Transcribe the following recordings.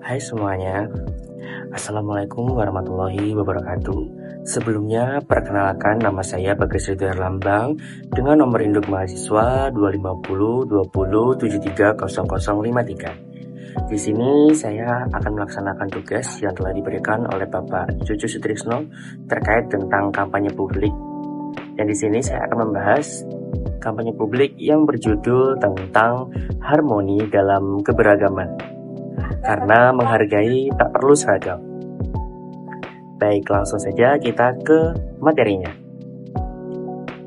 Hai semuanya, Assalamualaikum warahmatullahi wabarakatuh. Sebelumnya, perkenalkan nama saya Bagris Ridwan Lambang dengan nomor induk mahasiswa 250 20 73 0053. Di sini saya akan melaksanakan tugas yang telah diberikan oleh Bapak Cucu Sutrisno terkait tentang kampanye publik. Dan di sini saya akan membahas kampanye publik yang berjudul tentang harmoni dalam keberagaman. Karena menghargai tak perlu seragam. Baik, langsung saja kita ke materinya.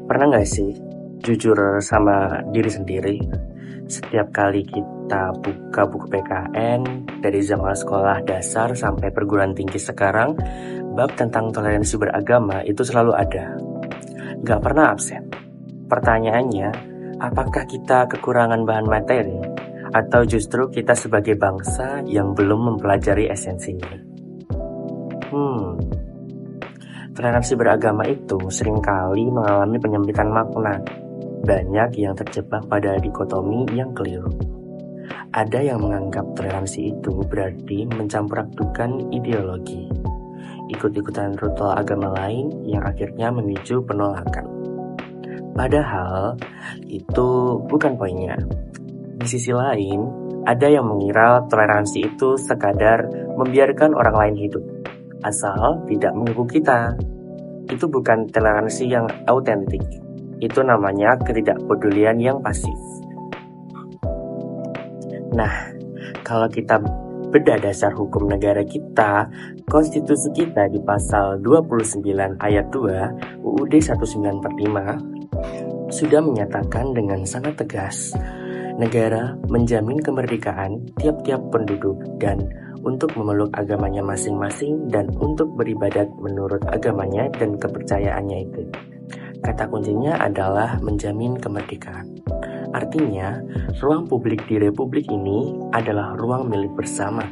Pernah nggak sih jujur sama diri sendiri? Setiap kali kita buka buku PKN dari zaman sekolah dasar sampai perguruan tinggi sekarang, bab tentang toleransi beragama itu selalu ada. Nggak pernah absen. Pertanyaannya, apakah kita kekurangan bahan materi? Atau justru kita sebagai bangsa yang belum mempelajari esensinya? Toleransi beragama itu seringkali mengalami penyempitan makna. Banyak yang terjebak pada dikotomi yang keliru. Ada yang menganggap toleransi itu berarti mencampur-adukan ideologi, ikut-ikutan ritual agama lain yang akhirnya memicu penolakan. Padahal itu bukan poinnya. Di sisi lain, ada yang mengira toleransi itu sekadar membiarkan orang lain hidup, asal tidak mengganggu kita. Itu bukan toleransi yang autentik. Itu namanya ketidakpedulian yang pasif. Nah, kalau kita bedah dasar hukum negara kita, konstitusi kita di pasal 29 ayat 2 UUD 1945 sudah menyatakan dengan sangat tegas, negara menjamin kemerdekaan tiap-tiap penduduk dan untuk memeluk agamanya masing-masing dan untuk beribadat menurut agamanya dan kepercayaannya itu. Kata kuncinya adalah menjamin kemerdekaan. Artinya, ruang publik di republik ini adalah ruang milik bersama.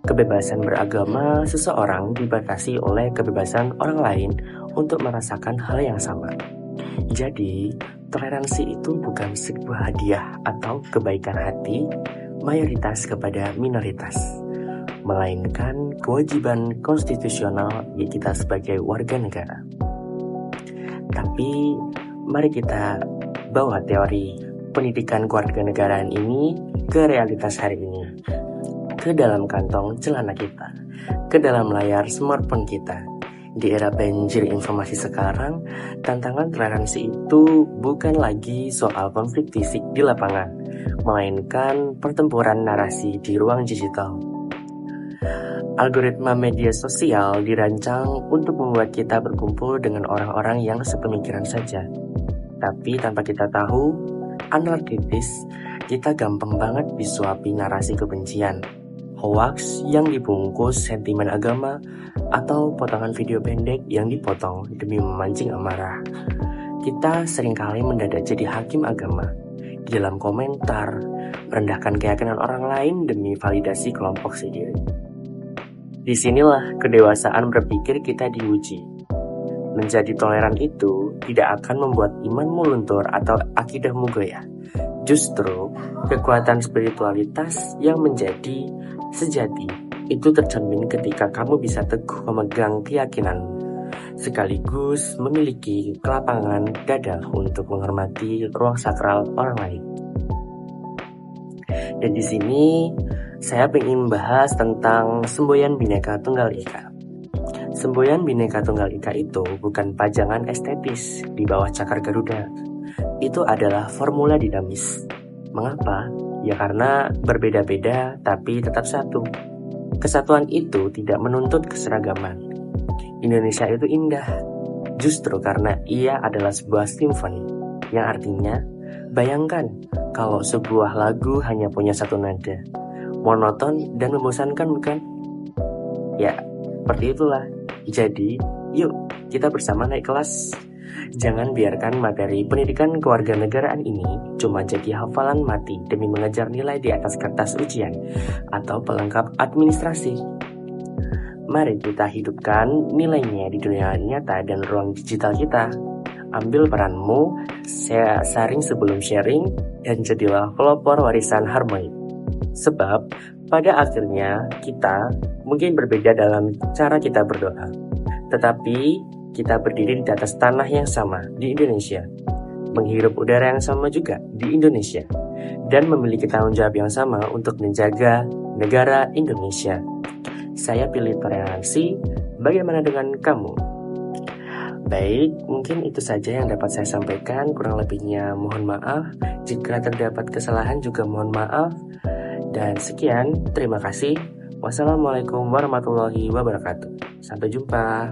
Kebebasan beragama seseorang dibatasi oleh kebebasan orang lain untuk merasakan hal yang sama. Jadi, toleransi itu bukan sebuah hadiah atau kebaikan hati mayoritas kepada minoritas, melainkan kewajiban konstitusional kita sebagai warga negara. Tapi, mari kita bawa teori pendidikan kewarganegaraan ini ke realitas hari ini, ke dalam kantong celana kita, ke dalam layar smartphone kita. Di era banjir informasi sekarang, tantangan toleransi itu bukan lagi soal konflik fisik di lapangan, melainkan pertempuran narasi di ruang digital. Algoritma media sosial dirancang untuk membuat kita berkumpul dengan orang-orang yang sepemikiran saja. Tapi tanpa kita tahu, anarkis, kita gampang banget disuapi narasi kebencian, hoax yang dibungkus sentimen agama, atau potongan video pendek yang dipotong demi memancing amarah. Kita seringkali mendadak jadi hakim agama di dalam komentar, merendahkan keyakinan orang lain demi validasi kelompok sendiri. Disinilah kedewasaan berpikir kita diuji. Menjadi toleran itu tidak akan membuat imanmu luntur atau akidahmu goyah. Justru, kekuatan spiritualitas yang menjadi sejati itu tercermin ketika kamu bisa teguh memegang keyakinan, sekaligus memiliki kelapangan dada untuk menghormati ruang sakral orang lain. Dan di sini saya ingin membahas tentang semboyan Bhinneka Tunggal Ika. Semboyan Bhinneka Tunggal Ika itu bukan pajangan estetis di bawah cakar Garuda. Itu adalah formula dinamis. Mengapa? Ya karena berbeda-beda tapi tetap satu. Kesatuan itu tidak menuntut keseragaman. Indonesia itu indah, justru karena ia adalah sebuah simfoni, yang artinya, bayangkan kalau sebuah lagu hanya punya satu nada, monoton dan membosankan bukan? Ya, seperti itulah. Jadi, yuk kita bersama naik kelas. Jangan biarkan materi pendidikan kewarganegaraan ini cuma jadi hafalan mati demi mengejar nilai di atas kertas ujian atau pelengkap administrasi. Mari kita hidupkan nilainya di dunia nyata dan ruang digital kita. Ambil peranmu, saring sebelum sharing, dan jadilah pelopor warisan harmoni. Sebab Pada akhirnya, kita mungkin berbeda dalam cara kita berdoa, tetapi kita berdiri di atas tanah yang sama di Indonesia, menghirup udara yang sama juga di Indonesia, dan memiliki tanggung jawab yang sama untuk menjaga negara Indonesia. Saya pilih toleransi. Bagaimana dengan kamu? Baik, mungkin itu saja yang dapat saya sampaikan. Kurang lebihnya mohon maaf. Jika terdapat kesalahan juga mohon maaf. Dan sekian, terima kasih. Wassalamualaikum warahmatullahi wabarakatuh. Sampai jumpa.